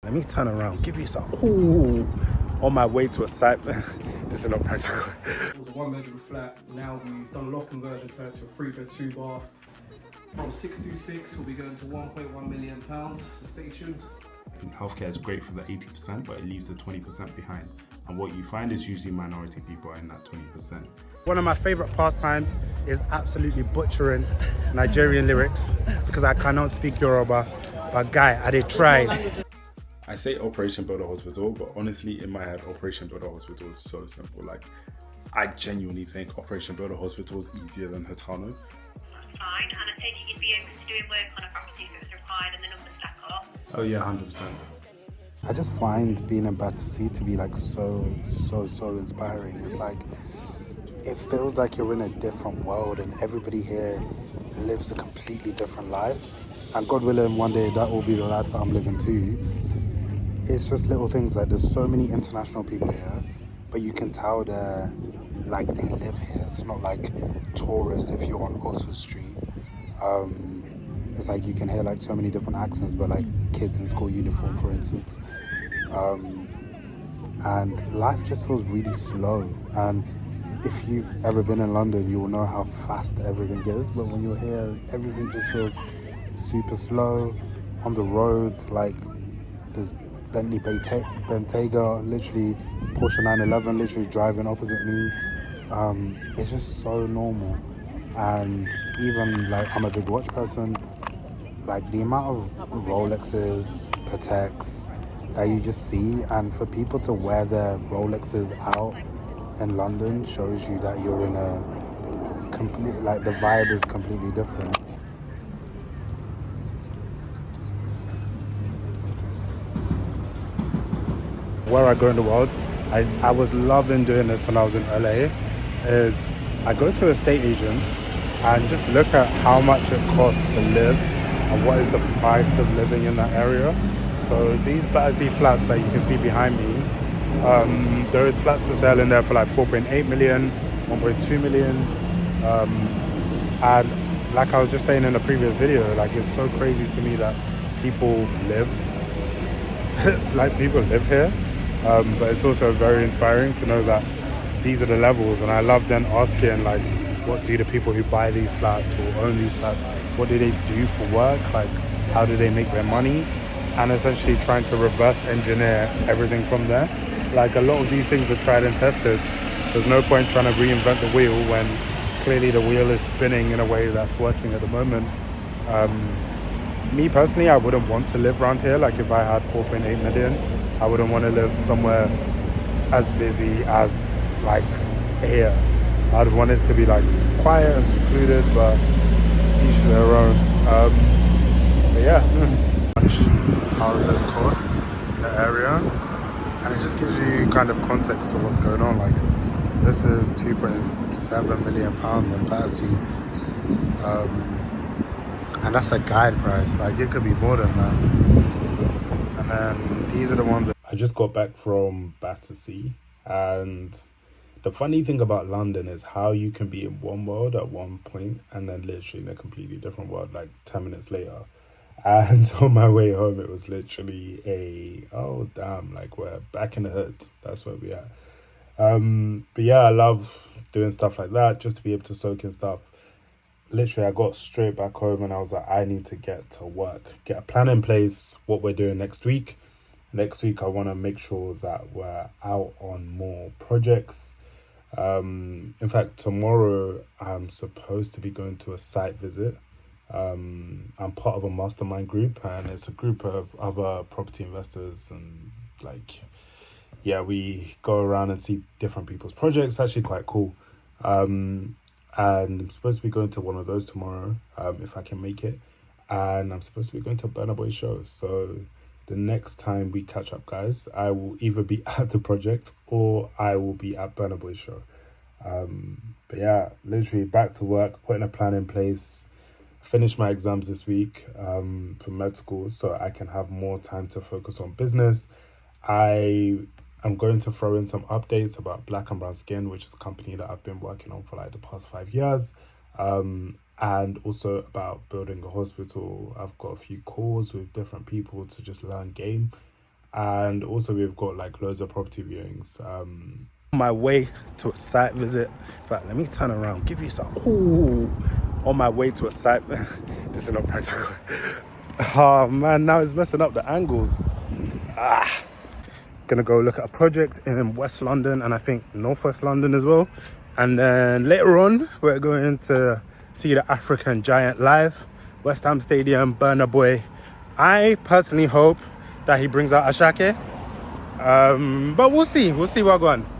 Let me turn around, give you some. Ooh, on my way to a site. This is not practical. It was a 1-bedroom flat. Now we've done a lot of conversion to a 3-bed, 2-bath. From 626, we'll be going to £1.1 million. So stay tuned. Healthcare is great for the 80%, but it leaves the 20% behind. And what you find is usually minority people are in that 20%. One of my favorite pastimes is absolutely butchering Nigerian lyrics because I cannot speak Yoruba. But guy, I did try. I say Operation Build a Hospital, but honestly, in my head, Operation Build a Hospital is so simple. Like, I genuinely think Operation Build a Hospital is easier than Hitano. Fine, and I take it you'd be open to doing work on a property if it was required and the numbers stack up. Oh yeah, 100%. I just find being in Battersea to be like so inspiring. It's like, it feels like you're in a different world and everybody here lives a completely different life. And God willing, one day that will be the life that I'm living too. It's just little things like there's so many international people here, but you can tell they're like they live here. It's not like tourists if you're on Oxford Street. It's like you can hear like so many different accents, but like kids in school uniform, for instance. And life just feels really slow. And if you've ever been in London, you will know how fast everything is. But when you're here, everything just feels super slow. On the roads, like there's Bentley Bentayga, literally Porsche 911, literally driving opposite me. It's just so normal. And even like I'm a big watch person, like the amount of Rolexes, Pateks that you just see, and for people to wear their Rolexes out in London shows you that you're in a complete, like the vibe is completely different. Where I go in the world, I was loving doing this when I was in LA, is I go to estate agents and just look at how much it costs to live and what is the price of living in that area. So these Battersea flats that you can see behind me, there is flats for sale in there for like 4.8 million, 1.2 million. And like I was just saying in the previous video, like it's so crazy to me that people live, like people live here. But it's also very inspiring to know that these are the levels, and I love then asking like, what do the people who buy these flats or own these flats, what do they do for work? Like, how do they make their money? And essentially trying to reverse engineer everything from there. Like a lot of these things are tried and tested. There's no point trying to reinvent the wheel when clearly the wheel is spinning in a way that's working at the moment. Me personally, I wouldn't want to live around here. Like if I had 4.8 million, I wouldn't want to live somewhere as busy as like here. I'd want it to be like quiet and secluded, but each to their own. But yeah, much houses cost in the area, and it just gives you kind of context to what's going on. Like this is £2.7 million in Battersea, and that's a guide price. Like it could be more than that. And then these are the ones that I just got back from Battersea, and the funny thing about London is how you can be in one world at one point and then literally in a completely different world like 10 minutes later. And on my way home, it was literally oh damn, like we're back in the hood. That's where we are. But yeah, I love doing stuff like that, just to be able to soak in stuff. Literally, I got straight back home and I was like, I need to get to work, get a plan in place, what we're doing next week. Next week, I want to make sure that we're out on more projects. In fact, tomorrow I'm supposed to be going to a site visit. I'm part of a mastermind group, and it's a group of other property investors, and like, yeah, we go around and see different people's projects. It's actually quite cool. And I'm supposed to be going to one of those tomorrow, if I can make it. And I'm supposed to be going to a Burna Boy show. So the next time we catch up, guys, I will either be at the project or I will be at Burna Boy show. But yeah, literally back to work, putting a plan in place. Finish my exams this week for med school so I can have more time to focus on business. I'm going to throw in some updates about Black and Brown Skin, which is a company that I've been working on for like the past 5 years. And also about building a hospital. I've got a few calls with different people to just learn game. And also we've got like loads of property viewings. My way to a site visit. In fact, let me turn around, give you some. Ooh, on my way to a site. This is not practical. Oh man, now it's messing up the angles. Gonna go look at a project in West London and I think Northwest London as well. And then later on, we're going to see the African Giant live, West Ham Stadium, Burna Boy. I personally hope that he brings out Ashake. But we'll see what going on.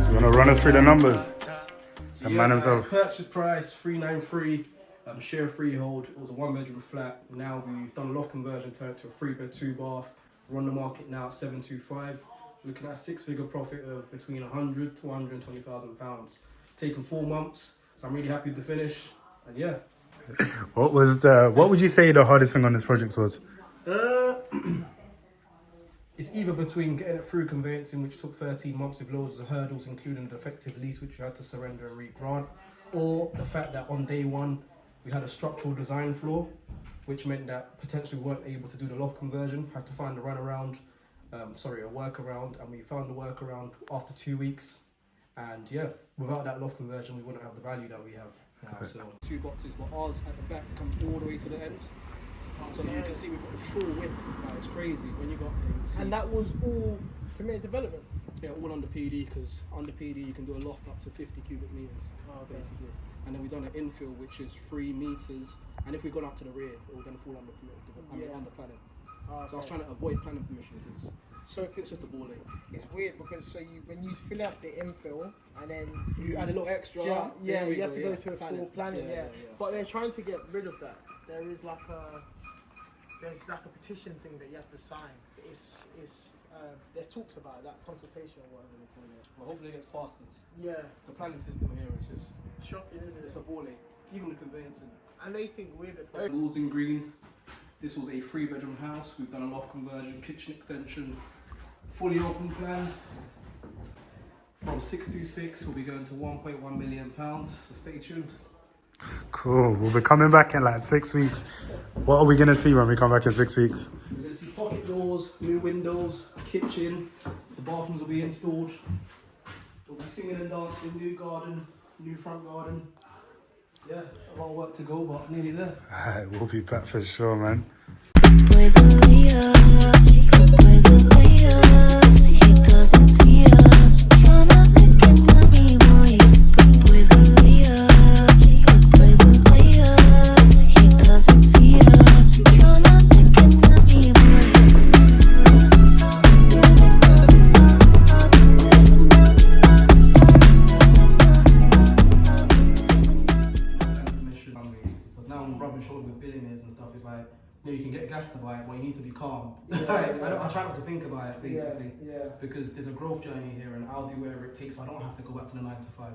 You wanna run us through the numbers? So The man himself. Purchase price 393, share freehold. It was a 1-bedroom flat. Now we've done a loft conversion, turned it to a 3-bed 2-bath. We're on the market now at 725. Looking at a 6-figure profit of between 100 to 120,000 pounds. Taken 4 months, so I'm really happy with the finish. And yeah. What would you say the hardest thing on this project was? It's either between getting it through conveyancing, which took 13 months with loads of hurdles, including a defective lease, which we had to surrender and re-grant, or the fact that on day one, we had a structural design flaw, which meant that potentially we weren't able to do the loft conversion, had to find a workaround, and we found the workaround after 2 weeks. And yeah, without that loft conversion, we wouldn't have the value that we have now. So 2 boxes, but ours at the back come all the way to the end. So you can see we've got the full width. It's crazy when you got there. And that was all permitted development? Yeah, all under PD, because under PD you can do a loft up to 50 cubic meters, basically. And then we've done an infill, which is 3 meters. And if we've gone up to the rear, we're going to fall under planning. So I was trying to avoid planning permission because it's just a ball ache. It's weird because when you fill out the infill and then you add a little extra. You have to go to a full planning. But they're trying to get rid of that. There's like a petition thing that you have to sign. There's talks about that consultation or whatever they call it. Well, hopefully it gets past us. Yeah. The planning system here is just shocking, isn't it? It's a ball ache. Even the conveyancing. And they think we're the walls in green. This was a 3-bedroom house. We've done a loft conversion, kitchen extension, fully open plan. From 626, we'll be going to 1.1 million pounds. So stay tuned. Cool. We'll be coming back in like 6 weeks. What are we gonna see when we come back in 6 weeks? We're gonna see pocket doors, new windows, kitchen. The bathrooms will be installed. We'll be singing and dancing. New garden, new front garden. Yeah, a lot of work to go, but nearly there. Alright, we'll be back for sure, man. You can get gas to buy it, but you need to be calm. I try not to think about it, basically, because there's a growth journey here, and I'll do whatever it takes, so I don't have to go back to the 9 to 5,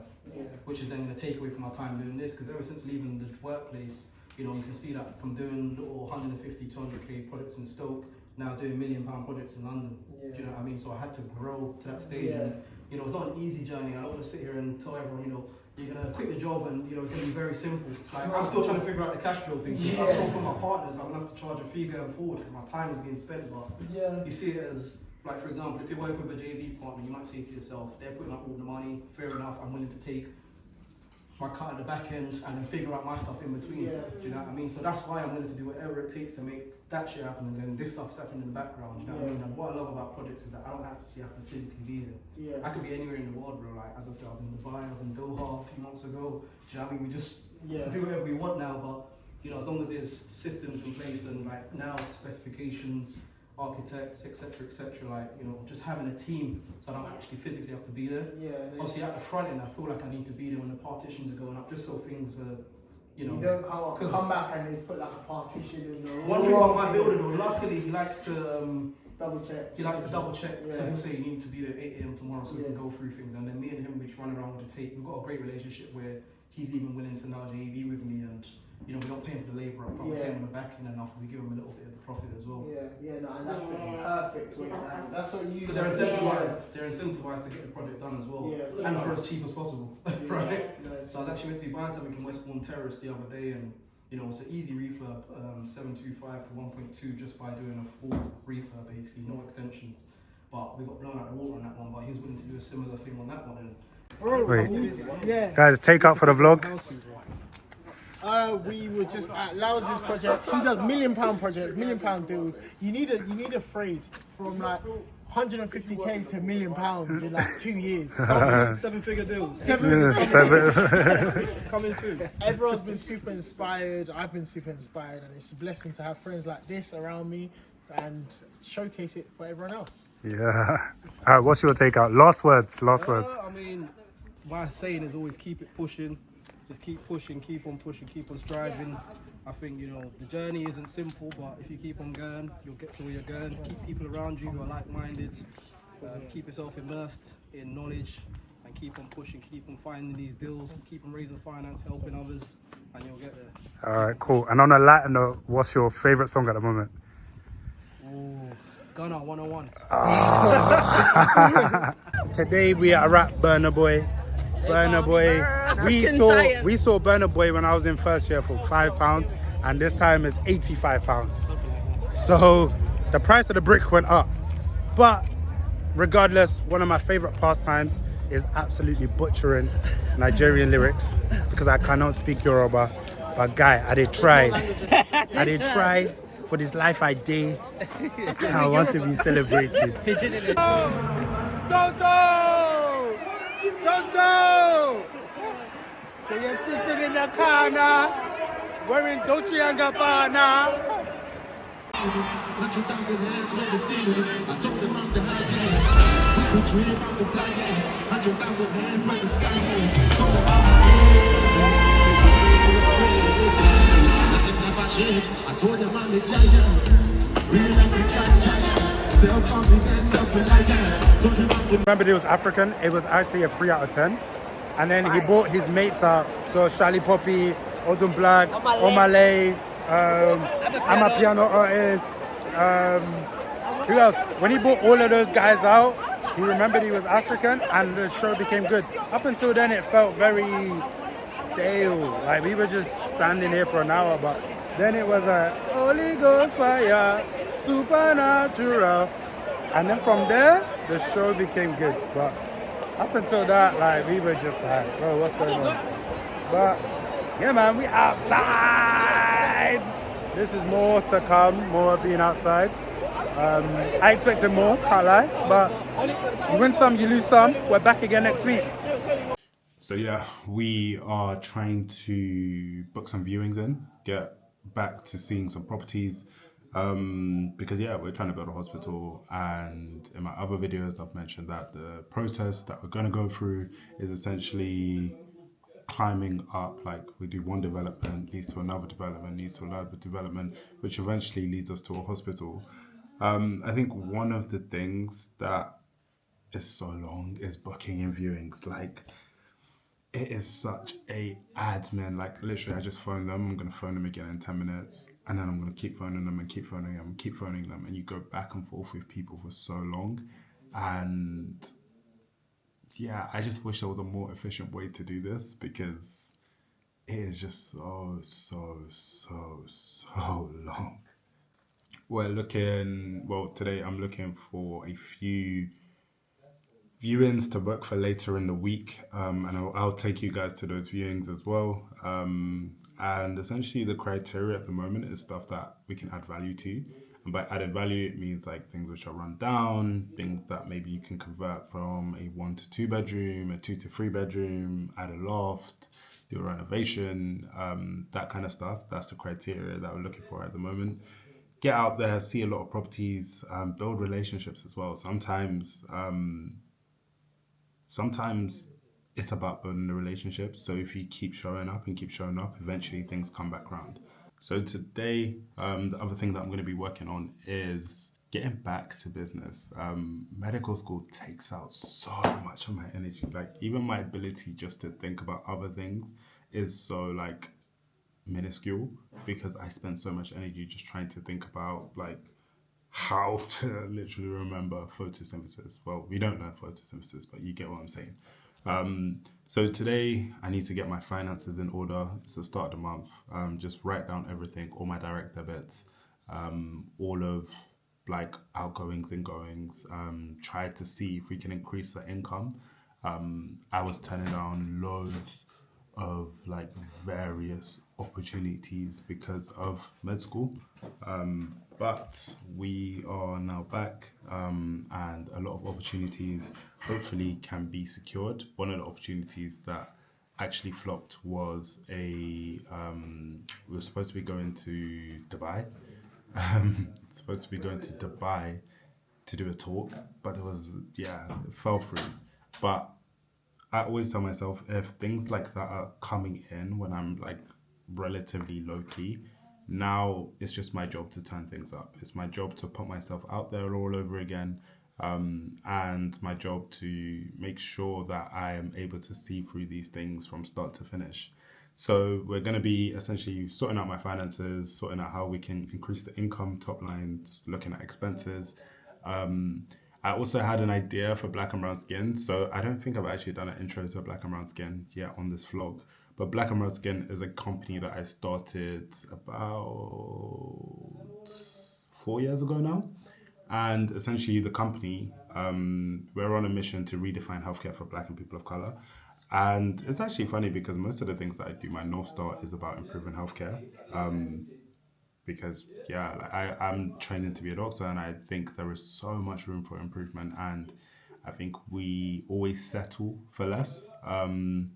which is then going to take away from my time doing this. Because ever since leaving the workplace, you can see that from doing little 150, 200k projects in Stoke, now doing £1 million projects in London. Do you know what I mean? So I had to grow to that stage, and it's not an easy journey. I don't want to sit here and tell everyone, you're gonna quit your job and it's gonna be very simple. Like, I'm still trying to figure out the cash flow thing. So I've told some of my partners I'm gonna have to charge a fee going forward because my time is being spent. But you see it as, like, for example, if you're working with a JV partner, you might say to yourself, they're putting up all the money, fair enough, I'm willing to take my cut at the back end and then figure out my stuff in between. Do you know what I mean? So that's why I'm willing to do whatever it takes to make that shit happen, and then this stuff's happening in the background. You know what I mean? And what I love about projects is that I don't actually have to physically be there. I could be anywhere in the world, bro. Like, as I said, I was in Dubai, I was in Doha a few months ago. Do you know what I mean? We just do whatever we want now, but as long as there's systems in place and like now specifications architects, etc. Like, you know, just having a team, so I don't actually physically have to be there. Obviously at the front end, I feel like I need to be there when the partitions are going up, just so things are, you know. You don't come back and they put like a partition in the one thing about my builder though, luckily he likes to double check. He likes to double check, Yeah. so he'll say you need to be there 8 AM tomorrow so we can go through things. And then me and him, we just run around with the tape. We've got a great relationship where he's even willing to nudge AV with me, and you know, we don't pay him for the labour up front, we pay him on the back end enough, we give him a little bit of the profit as well. And that's the perfect way to have it. That's what you. But they're incentivized to get the project done as well, and for as cheap as possible, right? So I was actually meant to be buying something in Westbourne Terrace the other day, and you know, it's an easy refurb, 725 to 1.2, just by doing a full refurb, basically, no extensions. But we got blown out the water on that one, but he was willing to do a similar thing on that one. And Wait, guys, take out for the vlog. We were just at Lowes' project. He does £1 million projects, £1 million deals. You need a phrase from like 150k to £1 million in like 2 years. 7-figure deals. Seven. Coming soon. Everyone's been super inspired. I've been super inspired, and it's a blessing to have friends like this around me and showcase it for everyone else. Yeah. All right, what's your take out? Last words. I mean, my saying is always keep it pushing. Just keep pushing, keep on striving. I think, you know, the journey isn't simple, but if you keep on going, you'll get to where you're going. Keep people around you who are like-minded. Keep yourself immersed in knowledge, and keep on pushing, keep on finding these deals, keep on raising finance, helping others, and you'll get there. All right, cool. And on a lighter note, what's your favourite song at the moment? Gunner 101. Today we are at Burna Boy. Burna Boy. We saw Burna Boy when I was in first year for £5, and this time it's £85. So the price of the brick went up. But regardless, one of my favourite pastimes is absolutely butchering Nigerian lyrics, because I cannot speak Yoruba. But guy, I did try. For this life I did. I want to be celebrated. Don't! So you're sitting in the corner, wearing Dolce & Gabbana. 100,000 hands where the ceilings. I told them I'm the high hands. We dream I'm the fly hands. 100,000 hands where the sky is. Told them I'm the never change. I told them I'm the giant. Real African giant. Self-confident, self-reliant. Told them I'm the. Remember, it was African. It was actually a 3 out of 10. And then he brought his mates out. So Charlie Poppy, Odun Black, Omalay, I'm a piano artist. Who else? When he brought all of those guys out, he remembered he was African, and the show became good. Up until then, it felt very stale. Like we were just standing here for an hour, but then it was a Holy Ghost fire, supernatural. And then from there, the show became good. But up until that, like we were just like, bro, what's going on? But yeah, man, we outside. This is more to come, more being outside. I expected more, can't lie. But you win some, you lose some. We're back again next week. So yeah, we are trying to book some viewings in, get back to seeing some properties. Because yeah, we're trying to build a hospital, and in my other videos I've mentioned that the process that we're going to go through is essentially climbing up. Like we do one development, leads to another development, leads to another development, which eventually leads us to a hospital. I think one of the things that is so long is booking in viewings. Like it is such a admin. Like literally I just phone them, I'm going to phone them again in 10 minutes, and then I'm going to keep phoning them and keep phoning them and keep phoning them, and you go back and forth with people for so long. And yeah, I just wish there was a more efficient way to do this, because it is just so long. Today I'm looking for a few viewings to book for later in the week, and I'll take you guys to those viewings as well. And essentially the criteria at the moment is stuff that we can add value to. And by added value, it means like things which are run down, things that maybe you can convert from a 1 to 2 bedroom, a 2 to 3 bedroom, add a loft, do a renovation, that kind of stuff. That's the criteria that we're looking for at the moment. get out there, see a lot of properties, build relationships as well. Sometimes it's about building the relationships. So if you keep showing up and keep showing up, eventually things come back around. So today, the other thing that I'm going to be working on is getting back to business. Medical school takes out so much of my energy. Like even my ability just to think about other things is so like minuscule because I spend so much energy just trying to think about like how to literally remember photosynthesis. Well, we don't learn photosynthesis, but you get what I'm saying. So today I need to get my finances in order. It's the start of the month. Just write down everything, all my direct debits, all of like outgoings, ingoings, try to see if we can increase the income. I was turning down loads of like various opportunities because of med school. But we are now back, and a lot of opportunities hopefully can be secured. One of the opportunities that actually flopped was we were supposed to be going to Dubai. Supposed to be going to Dubai to do a talk, but it fell through. But I always tell myself if things like that are coming in when I'm like relatively low key, now it's just my job to turn things up. It's my job to put myself out there all over again, and my job to make sure that I am able to see through these things from start to finish. So we're going to be essentially sorting out my finances, sorting out how we can increase the income top line, looking at expenses. I also had an idea for Black and Brown Skin. So I don't think I've actually done an intro to Black and Brown Skin yet on this vlog. But Black and Brown Skin is a company that I started about 4 years ago now. And essentially the company, we're on a mission to redefine healthcare for Black and people of color. And it's actually funny because most of the things that I do, my North Star is about improving healthcare. Because I'm training to be a doctor and I think there is so much room for improvement, and I think we always settle for less. And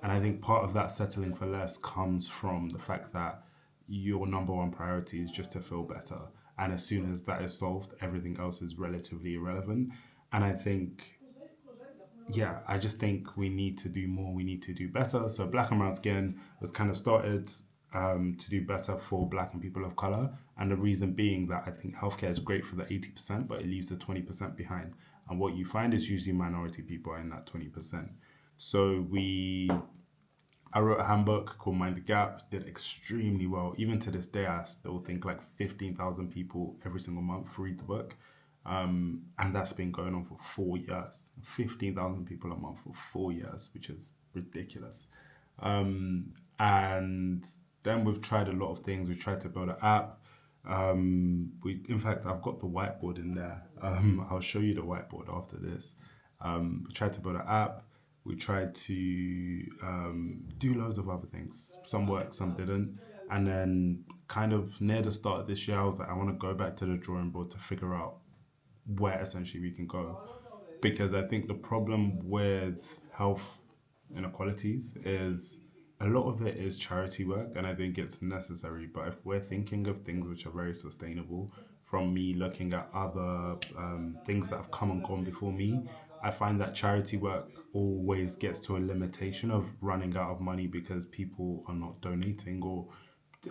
I think part of that settling for less comes from the fact that your number one priority is just to feel better. And as soon as that is solved, everything else is relatively irrelevant. And I just think we need to do more, we need to do better. So Black and Brown Skin was kind of started to do better for Black and people of color. And the reason being that I think healthcare is great for the 80%, but it leaves the 20% behind. And what you find is usually minority people are in that 20%. So I wrote a handbook called Mind the Gap, did extremely well. Even to this day, I still think like 15,000 people every single month read the book. And that's been going on for 4 years. 15,000 people a month for 4 years, which is ridiculous. And then we've tried a lot of things. We've tried to build an app. In fact, I've got the whiteboard in there. I'll show you the whiteboard after this. We tried to build an app. We tried to do loads of other things. Some worked, some didn't. And then kind of near the start of this year, I was like, I want to go back to the drawing board to figure out where essentially we can go. Because I think the problem with health inequalities is a lot of it is charity work, and I think it's necessary. But if we're thinking of things which are very sustainable, from me looking at other things that have come and gone before me, I find that charity work always gets to a limitation of running out of money because people are not donating, or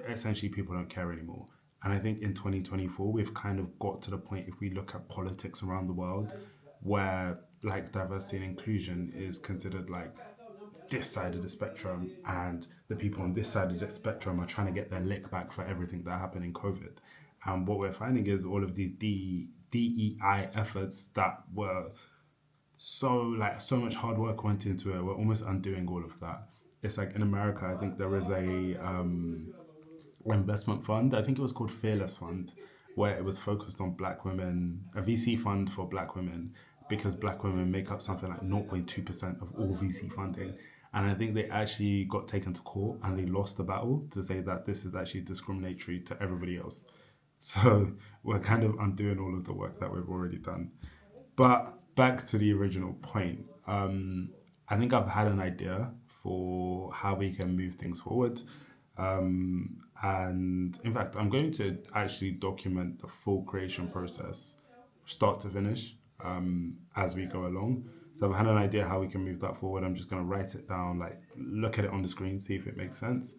essentially people don't care anymore. And I think in 2024, we've kind of got to the point, if we look at politics around the world, where like diversity and inclusion is considered like this side of the spectrum, and the people on this side of the spectrum are trying to get their lick back for everything that happened in COVID. And what we're finding is all of these DEI efforts that were so much hard work went into it, we're almost undoing all of that. It's like in America, I think there is a investment fund, I think it was called Fearless Fund, where it was focused on Black women, a VC fund for Black women, because Black women make up something like 0.2% of all VC funding. And I think they actually got taken to court and they lost the battle to say that this is actually discriminatory to everybody else. So we're kind of undoing all of the work that we've already done. But back to the original point, I think I've had an idea for how we can move things forward. And in fact, I'm going to actually document the full creation process, start to finish, as we go along. So I've had an idea how we can move that forward. I'm just going to write it down, like look at it on the screen, see if it makes sense.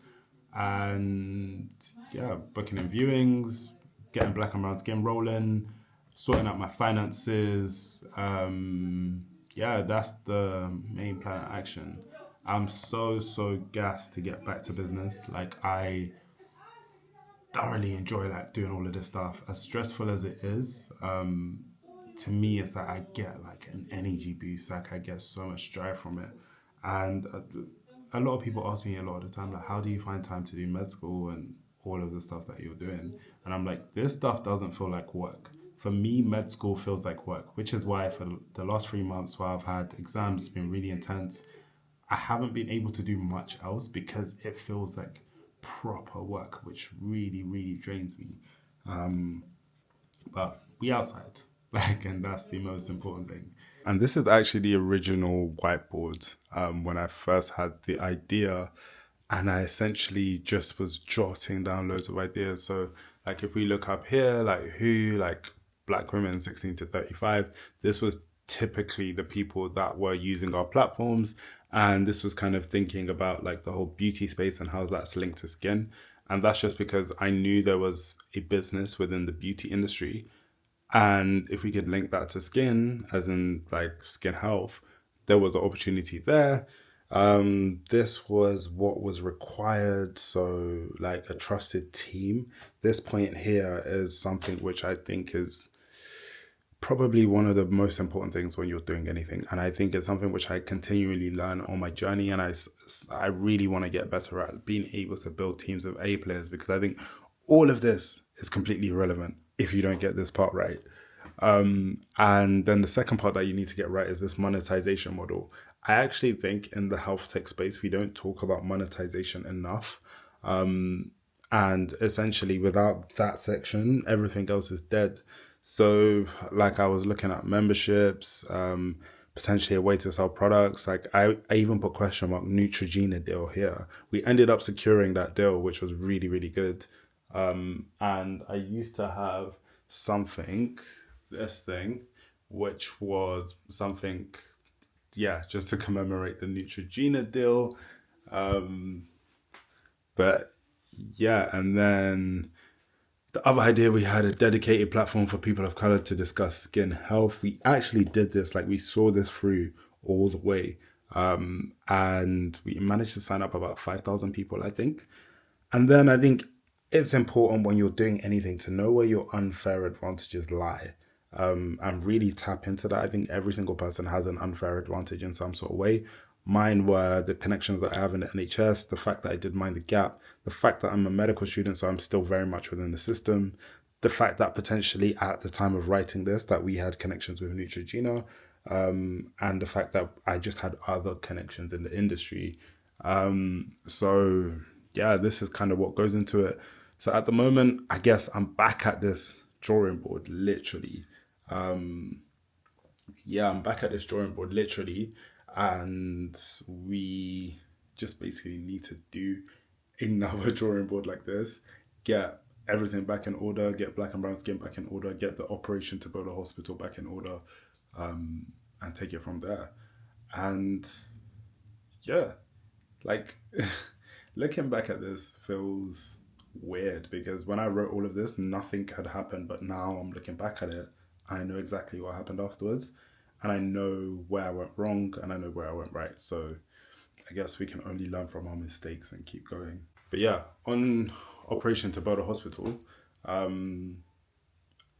And yeah, booking in viewings, getting Black and Brown Skin rolling, sorting out my finances. Yeah, that's the main plan of action. I'm so gassed to get back to business. Like, I thoroughly enjoy like doing all of this stuff, as stressful as it is. To me, it's like I get like an energy boost. Like, I get so much joy from it. And a lot of people ask me a lot of the time, like, how do you find time to do med school and all of the stuff that you're doing? And I'm like, this stuff doesn't feel like work. For me, med school feels like work, which is why for the last 3 months while I've had exams, it's been really intense. I haven't been able to do much else because it feels like proper work, which really drains me. But we outside, like, and that's the most important thing. And this is actually the original whiteboard when I first had the idea, and I essentially just was jotting down loads of ideas. So like if we look up here, like Black women 16 to 35, this was typically the people that were using our platforms. And this was kind of thinking about like the whole beauty space and how that's linked to skin. And that's just because I knew there was a business within the beauty industry. And if we could link that to skin, as in like skin health, there was an opportunity there. This was what was required. So like a trusted team. This point here is something which I think is probably one of the most important things when you're doing anything. And I think it's something which I continually learn on my journey. And I really want to get better at being able to build teams of A players, because I think all of this is completely irrelevant if you don't get this part right. And then the second part that you need to get right is this monetization model. I actually think in the health tech space, we don't talk about monetization enough. And essentially without that section, everything else is dead. So like I was looking at memberships, potentially a way to sell products. Like I even put question mark Neutrogena deal here. We ended up securing that deal, which was really good. And I used to have this thing, which was something, yeah, just to commemorate the Neutrogena deal. But yeah, and then the other idea, we had a dedicated platform for people of color to discuss skin health. We actually did this, like we saw this through all the way. And we managed to sign up about 5,000 people, I think. And then I think it's important when you're doing anything to know where your unfair advantages lie, and really tap into that. I think every single person has an unfair advantage in some sort of way. Mine were the connections that I have in the NHS, the fact that I did mind the gap, the fact that I'm a medical student, so I'm still very much within the system, the fact that potentially at the time of writing this, that we had connections with Neutrogena, and the fact that I just had other connections in the industry. So yeah, this is kind of what goes into it. So at the moment, I guess I'm back at this drawing board, literally. I'm back at this drawing board, literally. And we just basically need to do another drawing board like this, get everything back in order, get Black and Brown Skin back in order, get the operation to build a hospital back in order, and take it from there. And yeah, like looking back at this feels weird, because when I wrote all of this, nothing had happened, but now I'm looking back at it, I know exactly what happened afterwards. And I know where I went wrong, and I know where I went right. So I guess we can only learn from our mistakes and keep going. But yeah, on operation to build a hospital. In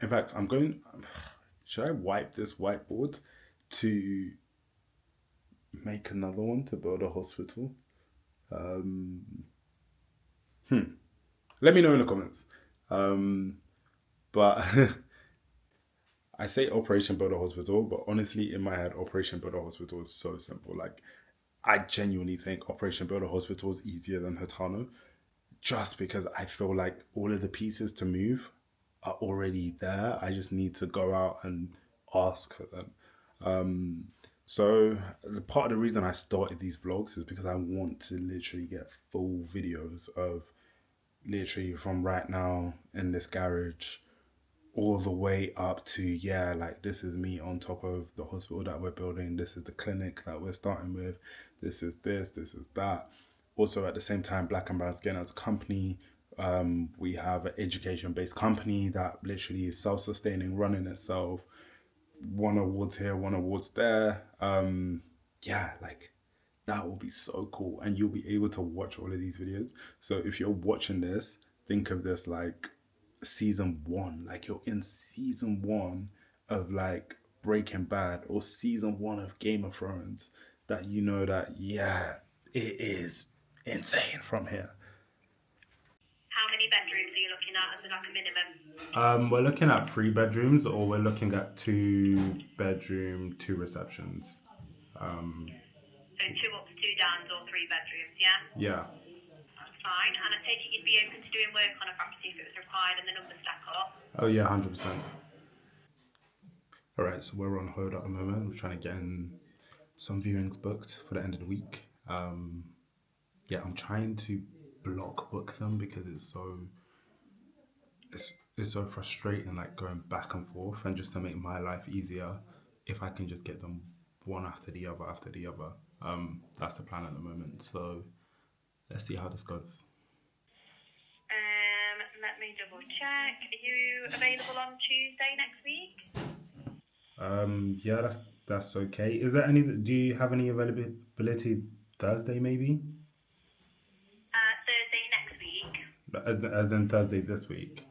fact, should I wipe this whiteboard to make another one to build a hospital? Let me know in the comments. But I say Operation Build a Hospital, but honestly, in my head, Operation Build a Hospital is so simple. Like, I genuinely think Operation Build a Hospital is easier than Hitano, just because I feel like all of the pieces to move are already there. I just need to go out and ask for them. So part of the reason I started these vlogs is because I want to literally get full videos of literally from right now in this garage all the way up to, yeah, like this is me on top of the hospital that we're building, this is the clinic that we're starting with, this is that. Also at the same time, Black and Brown's getting out a company. We have an education-based company that literally is self-sustaining, running itself. One awards here, one awards there. Yeah, like that will be so cool, and you'll be able to watch all of these videos. So if you're watching this, think of this like season 1, like you're in season 1 of like Breaking Bad or season 1 of Game of Thrones, that you know that, yeah, it is insane from here. How many bedrooms are you looking at as like a minimum? We're looking at 3 bedrooms, or we're looking at 2 bedroom, 2 receptions. So 2 ups, 2 downs, or 3 bedrooms, yeah? Yeah. That's fine. And I take it you'd be open to doing work on a property if it was required and the numbers stack up? Oh yeah, 100%. All right, so we're on hold at the moment. We're trying to get in some viewings booked for the end of the week. Yeah, I'm trying to block book them because it's so frustrating, like going back and forth, and just to make my life easier, if I can just get them one after the other. That's the plan at the moment. So let's see how this goes. Let me double check. Are you available on Tuesday next week? Yeah, that's okay. Is there do you have any availability Thursday maybe? Thursday next week? As in Thursday this week?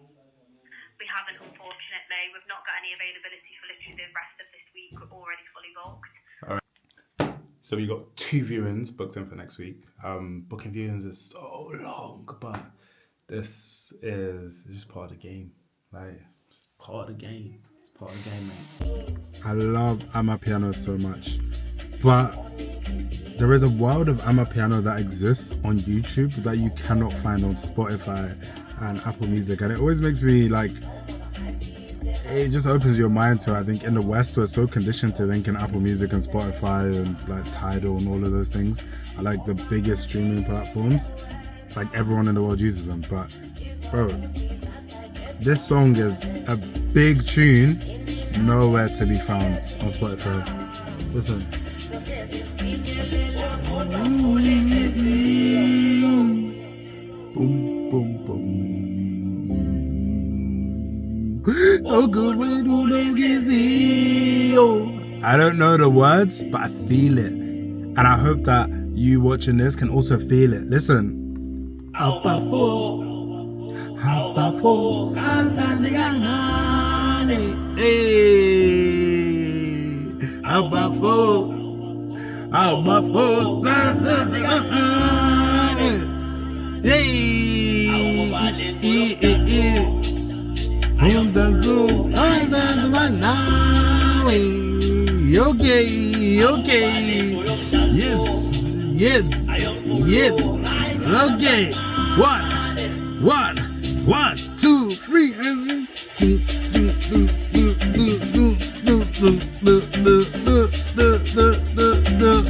We haven't, unfortunately. We've not got any availability for literally the rest of this week. We're already fully booked. So we got 2 viewings booked in for next week. Booking viewings is so long, but this is just part of the game. Like, it's part of the game. It's part of the game, mate. I love Amapiano so much, but there is a world of Amapiano that exists on YouTube that you cannot find on Spotify and Apple Music, and it always makes me like, it just opens your mind to, I think in the West we're so conditioned to thinking Apple Music and Spotify and like Tidal and all of those things are like the biggest streaming platforms, like everyone in the world uses them. But bro, this song is a big tune, nowhere to be found on Spotify. Listen. Boom, boom, boom. Oh, good way to I don't know the words, but I feel it. And I hope that you watching this can also feel it. Listen. Okay. Yes. Okay. One, 2, 3.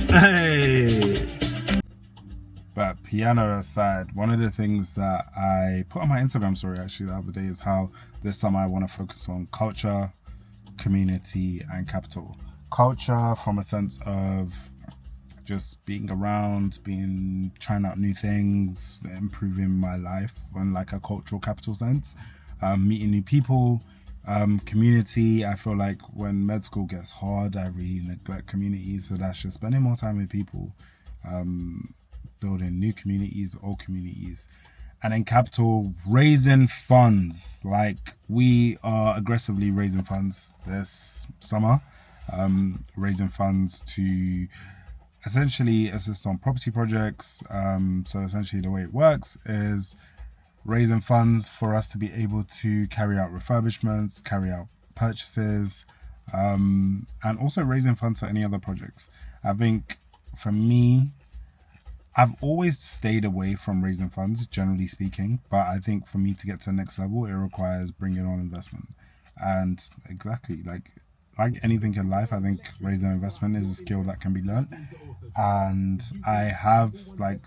Hey. But piano aside, one of the things that I put on my Instagram story actually the other day is how this summer I want to focus on culture, community, and capital. Culture from a sense of just being around, trying out new things, improving my life in like a cultural capital sense, meeting new people. Community, I feel like when med school gets hard, I really neglect community, so that's just spending more time with people, building new communities, old communities. And then capital, raising funds. Like, we are aggressively raising funds this summer, raising funds to essentially assist on property projects. So essentially the way it works is raising funds for us to be able to carry out refurbishments, carry out purchases, and also raising funds for any other projects. I think for me, I've always stayed away from raising funds, generally speaking, but I think for me to get to the next level, it requires bringing on investment. And exactly, like, like anything in life, I think raising an investment is a skill that can be learned. And I have like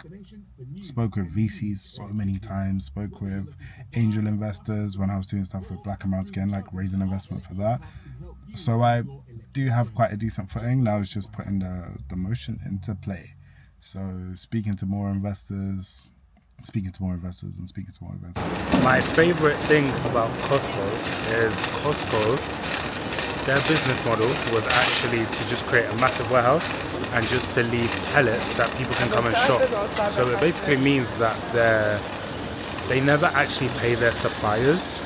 spoke with VCs so many times, spoke with angel investors when I was doing stuff with Black and Brown Skin, like raising investment for that. So I do have quite a decent footing. Now it's just putting the motion into play. So speaking to more investors. My favorite thing about Costco is their business model was actually to just create a massive warehouse and just to leave pellets that people can come and shop. So it basically means that they never actually pay their suppliers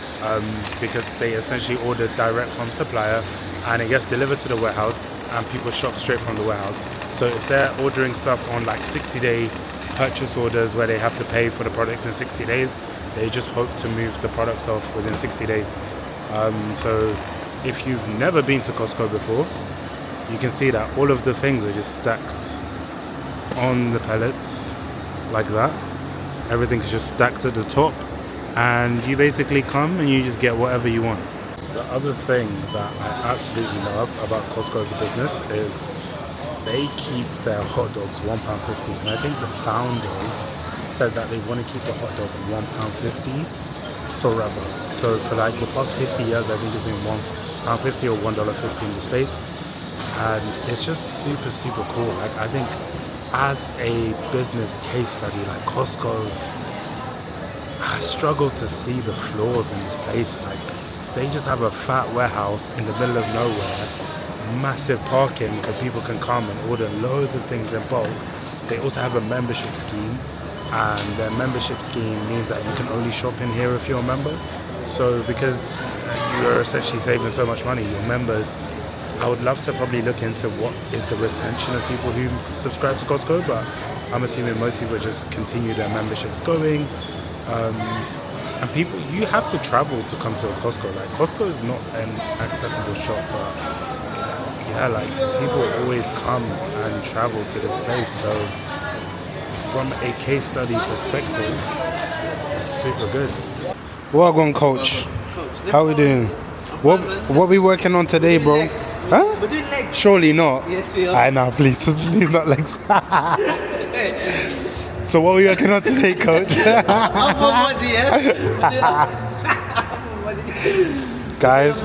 because they essentially order direct from supplier and it gets delivered to the warehouse and people shop straight from the warehouse. So if they're ordering stuff on like 60-day purchase orders where they have to pay for the products in 60 days, they just hope to move the products off within 60 days. So if you've never been to Costco before, you can see that all of the things are just stacked on the pallets like that. Everything's just stacked at the top and you basically come and you just get whatever you want. The other thing that I absolutely love about Costco as a business is they keep their hot dogs £1.50, and I think the founders said that they want to keep the hot dog £1.50 forever. So for like the past 50 years, I think it's been £1.50 or $1.50 in the States, and it's just super, super cool. Like I think as a business case study, like Costco, I struggle to see the flaws in this place. Like they just have a fat warehouse in the middle of nowhere, massive parking so people can come and order loads of things in bulk. They also have a membership scheme, and their membership scheme means that you can only shop in here if you're a member. So because you're essentially saving so much money, your members, I would love to probably look into what is the retention of people who subscribe to Costco, but I'm assuming most people just continue their memberships going. And people, you have to travel to come to a Costco. Like Costco is not an accessible shop, but yeah, like people always come and travel to this place. So from a case study perspective, it's super good. Well on, coach. How we doing? What we working on today, bro? Huh? We're doing legs. Surely not. Yes, we are. I know, please not legs. So what are we working on today, coach? Guys,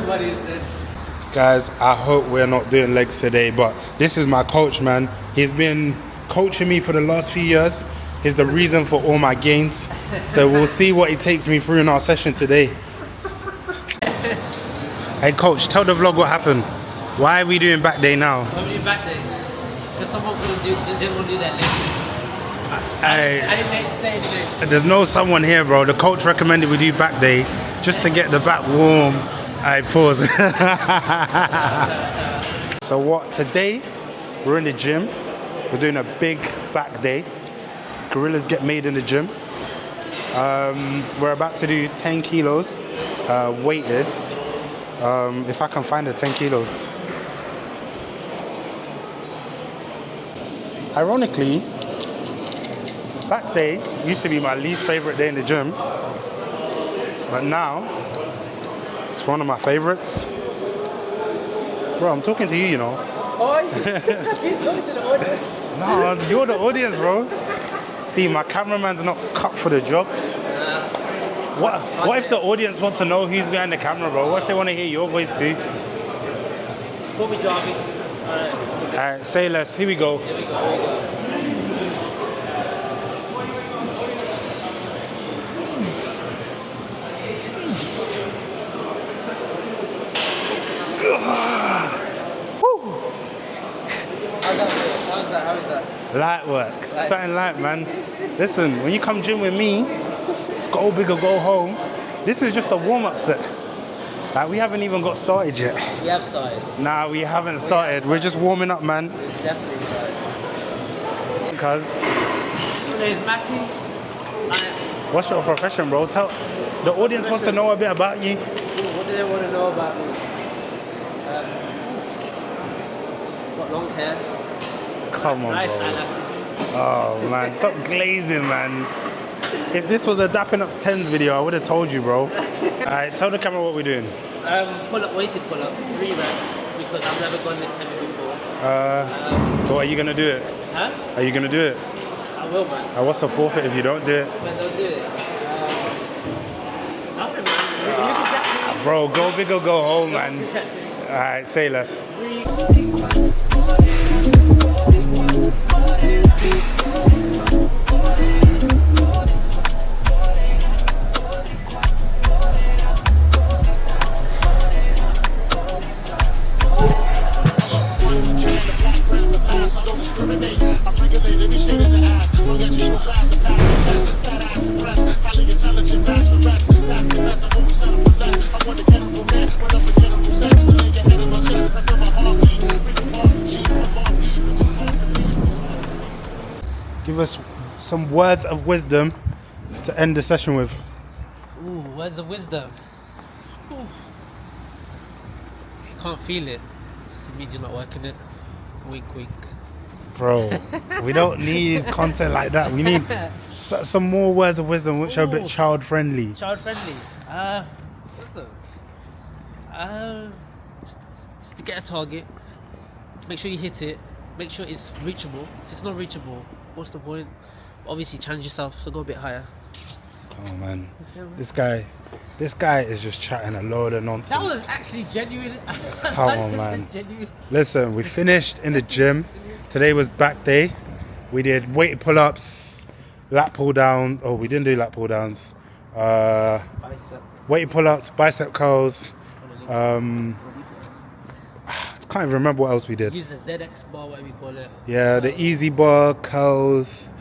I hope we're not doing legs today, but this is my coach, man. He's been coaching me for the last few years. He's the reason for all my gains. So we'll see what he takes me through in our session today. Hey coach, tell the vlog what happened. Why are we doing back day now? Why are we doing back day? Because someone didn't want to do that leg. I didn't make stage. There's no someone here, bro. The coach recommended we do back day just to get the back warm. I pause. So what, today we're in the gym. We're doing a big back day. Gorillas get made in the gym. We're about to do 10 kilos weighted. If I can find the 10 kilos. Ironically, back day used to be my least favorite day in the gym, but now it's one of my favorites. Bro, I'm talking to you, you know. Oh, you're talking to the audience. No, you're the audience, bro. See, my cameraman's not cut for the job. What if the audience wants to know who's behind the camera, bro? What if they want to hear your voice too? Call me Jarvis. Alright, say less. Here we go. Here we go. How's that? Light work. Something light, man. Listen, when you come gym with me, it's go big or go home. This is just a warm-up set. Like, we haven't even got started yet. We have started. Nah, we haven't started. We're just warming up, man. We've definitely started. Cuz. My name is Matty. What's your profession, bro? Tell the audience wants to know a bit about you. What do they want to know about me? Got long hair. Come on, Nice bro. eyelashes. Oh, man. Stop glazing, man. If this was a Dapping Ups 10s video, I would have told you, bro. Alright, tell the camera what we're doing. Weighted pull-ups, 3 reps. We because I've never gone this heavy before. So are you gonna do it? Huh? Are you gonna do it? I will, man. What's the forfeit if you don't do it? Man, don't do it. Nothing, man. You can chat to me. Bro, go big or go home, You man. can chat to me. Alright, say less. Give us some words of wisdom to end the session with. Ooh, words of wisdom. Ooh. If you can't feel it, it means you're not working it. Wink, wink. Bro, we don't need content like that. We need some more words of wisdom which are a bit Ooh. child friendly. Child friendly. Wisdom. Just to get a target. Make sure you hit it. Make sure it's reachable. If it's not reachable, what's the point? Obviously, challenge yourself, so go a bit higher. Oh man, this guy is just chatting a load of nonsense. That was actually genuine. Come on, man. Genuine. Listen, we finished in the gym. Today was back day. We did weight pull-ups, lat pull down. Oh, we didn't do lat pull downs. Bicep. Weight pull-ups, bicep curls. Can't even remember what else we did. Use the ZX bar, whatever you call it. Yeah, the easy bar, curls.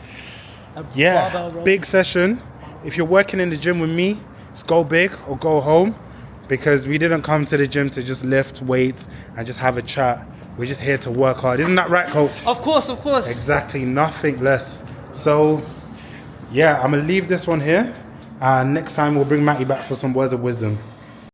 Yeah, Barbell row. big session. If you're working in the gym with me, just go big or go home, because we didn't come to the gym to just lift weights and just have a chat. We're just here to work hard. Isn't that right, coach? Of course, of course. Exactly, nothing less. So, yeah, I'm going to leave this one here. And next time we'll bring Matty back for some words of wisdom.